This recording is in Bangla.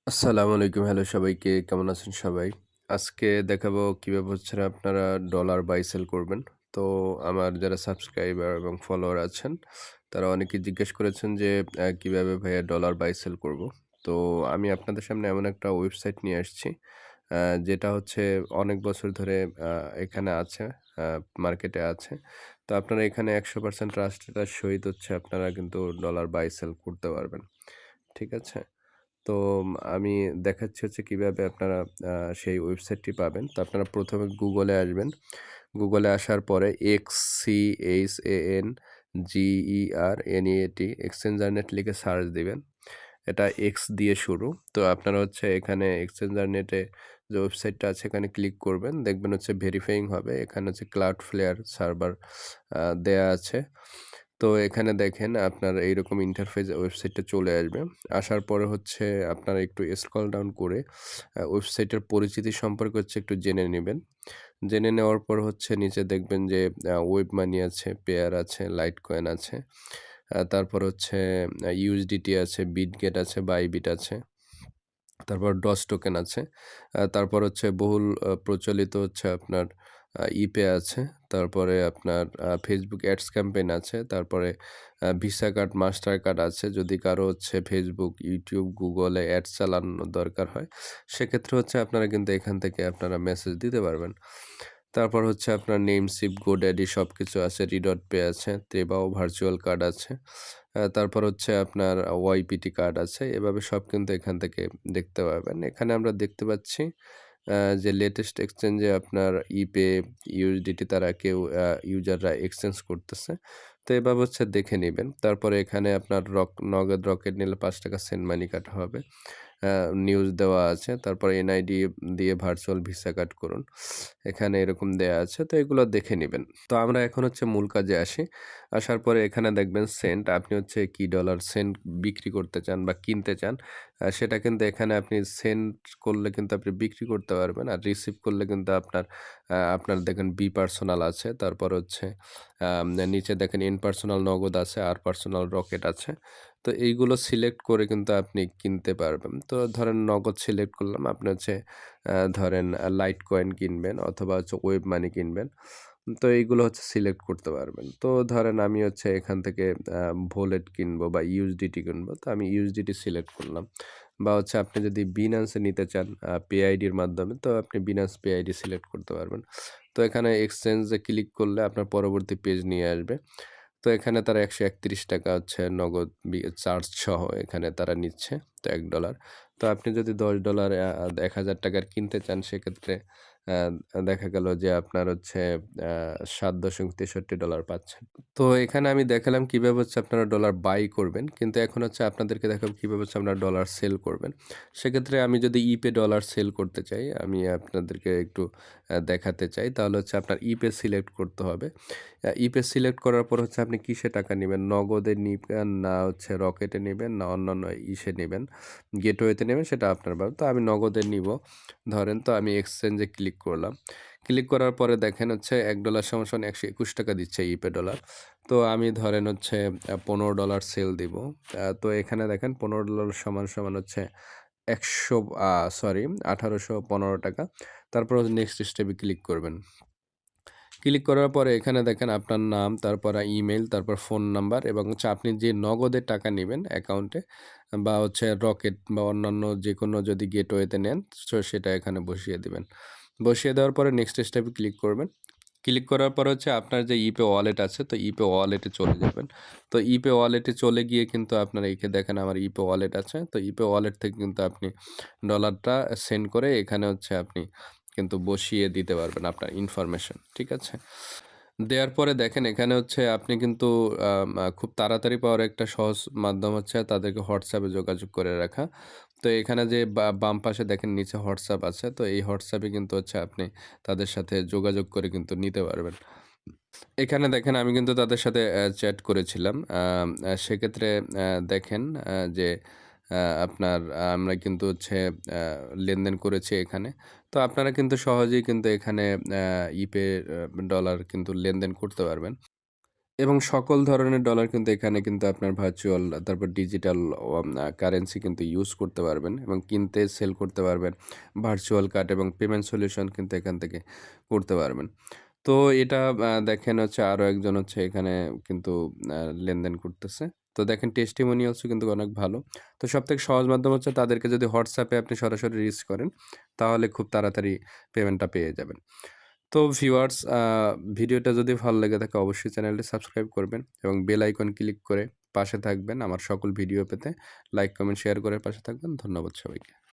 আসসালামু আলাইকুম। হ্যালো সবাইকে। কেমন আছেন সবাই? আজকে দেখাবো কিভাবে হচ্ছে আপনারা ডলার বাই সেল করবেন। তো আমার যারা সাবস্ক্রাইবার এবং ফলোয়ার আছেন, তারা অনেকেই জিজ্ঞেস করেছেন যে কিভাবে ভাইয়া ডলার বাই সেল করব? তো আমি আপনাদের সামনে এমন একটা ওয়েবসাইট নিয়ে আসছি, আ যেটা হচ্ছে অনেক বছর ধরে আ এখানে আছে, আ মার্কেটে আছে। তো আপনারা এখানে 100% ট্রাস্টেড এর সহিত হচ্ছে আপনারা কিন্তু ডলার বাই সেল করতে পারবেন। ঠিক আছে? তো আমি দেখাচ্ছি হচ্ছে কিভাবে আপনারা আ সেই ওয়েবসাইটটি পাবেন। তো আপনারা ১ম এ গুগলে আসবেন। গুগলে আসার পরে এক্সচেঞ্জারনেট এক্সচেঞ্জারনেট লিখে সার্চ দিবেন। এটা এক্স দিয়ে শুরু। তো আপনারা হচ্ছে এখানে এক্সচেঞ্জারনেটে যে ওয়েবসাইটটা আছে এখানে ক্লিক করবেন। দেখবেন হচ্ছে ভেরিফাইং হবে। এখানে হচ্ছে Cloudflare সার্ভার দেয়া আছে। তো এখানে দেখেন আপনার এইরকম ইন্টারফেস ওয়েবসাইটটা চলে আসবে। আসার পরে হচ্ছে আপনারা একটু স্ক্রল ডাউন করে ওয়েবসাইটের পরিচিতি সম্পর্কে হচ্ছে একটু জেনে নিবেন। জেনে নেওয়ার পর হচ্ছে নিচে দেখবেন যে ওয়েব মানি আছে, পেয়ার আছে, লাইটকয়েন আছে। তারপর হচ্ছে ইউএসডিটি আছে, বিটগেট আছে, বাইবিট আছে। তারপর ডস টোকেন আছে। তারপর হচ্ছে বহুল প্রচলিত হচ্ছে আপনার ইপে আছে। তারপরে আপনার Facebook অ্যাডস ক্যাম্পেইন আছে। তারপরে ভিসা কার্ড, মাস্টার কার্ড আছে। যদি কারো হচ্ছে Facebook, YouTube, Google এ অ্যাডস চালানোর দরকার হয়, সেক্ষেত্রে হচ্ছে আপনারা কিন্তু এখান থেকে আপনারা মেসেজ দিতে পারবেন। তারপর হচ্ছে আপনার নেমসিপ, GoDaddy সবকিছু আছে। রি.পে আছে, ত্রেবাও ভার্চুয়াল কার্ড আছে। তারপর হচ্ছে আপনার ওয়াইপিটি কার্ড আছে। এভাবে সব কিন্তু এখান থেকে দেখতে পারবেন। এখানে আমরা দেখতে পাচ্ছি যে লেটেস্ট এক্সচেঞ্জে আপনার ইপে, ইউএসডিটি তারা কেউ ইউজাররা এক্সচেঞ্জ করতেছে। তো এভাবে হচ্ছে দেখে নিবেন। তারপরে এখানে আপনার নগদ রকেট নিলে ৳৫ সেন্ড মানি কাটা হবে। আ নিউজ দেওয়া আছে। তারপরে এনআইডি দিয়ে ভার্চুয়াল ভিসা কাট করুন। এখানে এরকম দেয়া আছে। তো এগুলো দেখে নিবেন। তো আমরা এখন হচ্ছে মূল কাজে আসি। আসার পরে এখানে দেখবেন সেন্ট। আপনি হচ্ছে কি ডলার সেন্ট বিক্রি করতে চান বা কিনতে চান, সেটা কিন্তু এখানে আপনি সেন্ড করলে কিন্তু আপনি বিক্রি করতে পারবেন। আর রিসিভ করলে কিন্তু আপনার দেখেন বি পার্সোনাল আছে। তারপর হচ্ছে নিচে দেখেন ইন পার্সোনাল নগদ আছে, আর পার্সোনাল রকেট আছে। তো এইগুলো সিলেক্ট করে কিন্তু আপনি কিনতে পারবেন। তো ধরেন নগদ সিলেক্ট করলাম। আপনি হচ্ছে ধরেন লাইট কয়েন কিনবেন অথবা হচ্ছে ওয়েব মানি কিনবেন। তো এইগুলো হচ্ছে সিলেক্ট করতে পারবেন। তো ধরেন আমি হচ্ছে এখান থেকে আ ভোলেট কিনবো বা ইউএসডিটি কিনবো। তো আমি ইউএসডিটি সিলেক্ট করলাম। বা হচ্ছে আপনি যদি Binance এ নিতে চান পেআইডির মাধ্যমে, তো আপনি Binance পেআইডি সিলেক্ট করতে পারবেন। তো এখানে এক্সচেঞ্জ এ ক্লিক করলে আপনার পরবর্তী পেজ নিয়ে আসবে। তো এখানে তারা ৳১৩১ হচ্ছে নগদ চার্জ সহ এখানে তারা নিচ্ছে। তো $১। তো আপনি যদি $১০ ৳১,০০০ কিনতে চান, সেক্ষেত্রে আ দেখা গেল যে আপনার হচ্ছে আ $৭.৬৩ পাচ্ছেন। তো এখানে আমি দেখালাম কিভাবে হচ্ছে আপনারা ডলার বাই করবেন। কিন্তু এখন হচ্ছে আপনাদেরকে দেখাবো কিভাবে হচ্ছে আপনারা ডলার সেল করবেন। সেক্ষেত্রে আমি যদি ইপে ডলার সেল করতে চাই, আমি আপনাদেরকে একটু দেখাতে চাই। তাহলে হচ্ছে আপনার ইপে সিলেক্ট করতে হবে। ইপে সিলেক্ট করার পর হচ্ছে আপনি কিসে টাকা নিবেন? নগদে নিবেন, না হচ্ছে রকেটে নিবেন, না অন্যান্য ইসে নিবেন, গেটওয়েতে নিবেন, সেটা আপনার ব্যাপার। তো আমি নগদে নিবো। ধরেন, তো আমি এক্সচেঞ্জে ক্লিক করলাম। ক্লিক করার পরে দেখেন হচ্ছে $১ = ৳১২১ দিচ্ছে ইপে ডলার। তো আমি ধরেন হচ্ছে $15 সেল দিব। তো এখানে দেখেন $15 হচ্ছে ১০০ আ সরি ৳১,৮১৫। তারপর নেক্সট স্টেপে ক্লিক করবেন। ক্লিক করার পরে এখানে দেখেন আপনার নাম, তারপর ইমেইল, তারপর ফোন নাম্বার এবং হচ্ছে আপনি যে নগদে টাকা নিবেন অ্যাকাউন্টে বা হচ্ছে রকেট বা অন্যান্য যেকোনো যদি গেটওয়েতে নেন, সেটা এখানে বসিয়ে দিবেন। বসিয়ে দেওয়ার পরে নেক্সট স্টেপে ক্লিক করবেন। ক্লিক করার পর হচ্ছে আপনার যে ইপে ওয়ালেট আছে, তো ইপে ওয়ালেটে চলে যাবেন। তো ইপে ওয়ালেটে চলে গিয়ে কিন্তু আপনার দেখেন আমার ইপে ওয়ালেট আছে। তো ইপে ওয়ালেট থেকে কিন্তু আপনি ডলারটা সেন্ড করে এখানে হচ্ছে আপনি কিন্তু বসিয়ে দিতে পারবেন আপনার ইনফরমেশন। ঠিক আছে? দেওয়ার পরে দেখেন এখানে হচ্ছে আপনি কিন্তু খুব তাড়াতাড়ি পাওয়ার একটা সহজ মাধ্যম হচ্ছে তাদেরকে WhatsApp এ যোগাযোগ করে রাখা। তো এখানে যে বাম পাশে দেখেন নিচে WhatsApp আছে। তো এই WhatsApp এ কিন্তু হচ্ছে আপনি তাদের সাথে যোগাযোগ করে কিন্তু নিতে পারবেন। এখানে দেখেন আমি কিন্তু তাদের সাথে চ্যাট করেছিলাম। সেক্ষেত্রে দেখেন যে আপনার আমরা কিন্তু হচ্ছে আ লেনদেন করেছি এখানে। তো আপনারা কিন্তু সহজেই কিন্তু এখানে ইপে ডলার কিন্তু লেনদেন করতে পারবেন। এবং সকল ধরনের ডলার কিন্তু এখানে কিন্তু আপনার ভার্চুয়াল তারপর ডিজিটাল কারেন্সি কিন্তু ইউজ করতে পারবেন এবং কিনতে সেল করতে পারবেন। ভার্চুয়াল কার্ড এবং পেমেন্ট সলিউশন কিন্তু এখান থেকে করতে পারবেন। তো এটা দেখেন হচ্ছে আরো একজন হচ্ছে এখানে কিন্তু লেনদেন করতেছে। তো দেখেন টেস্টিমোনিয়ালসও কিন্তু অনেক ভালো। তো সবথেকে সহজ মাধ্যম হচ্ছে তাদেরকে যদি WhatsApp এ আপনি সরাসরি রিচ করেন, তাহলে খুব তাড়াতাড়ি পেমেন্টটা পেয়ে যাবেন। তো ভিউয়ার্স ভিডিওটা যদি ভালো লেগে থাকে অবশ্যই চ্যানেলটি সাবস্ক্রাইব করবেন এবং বেল আইকন ক্লিক করে পাশে থাকবেন আমার সকল ভিডিও পেতে। লাইক, কমেন্ট, শেয়ার করে পাশে থাকবেন। ধন্যবাদ সবাইকে।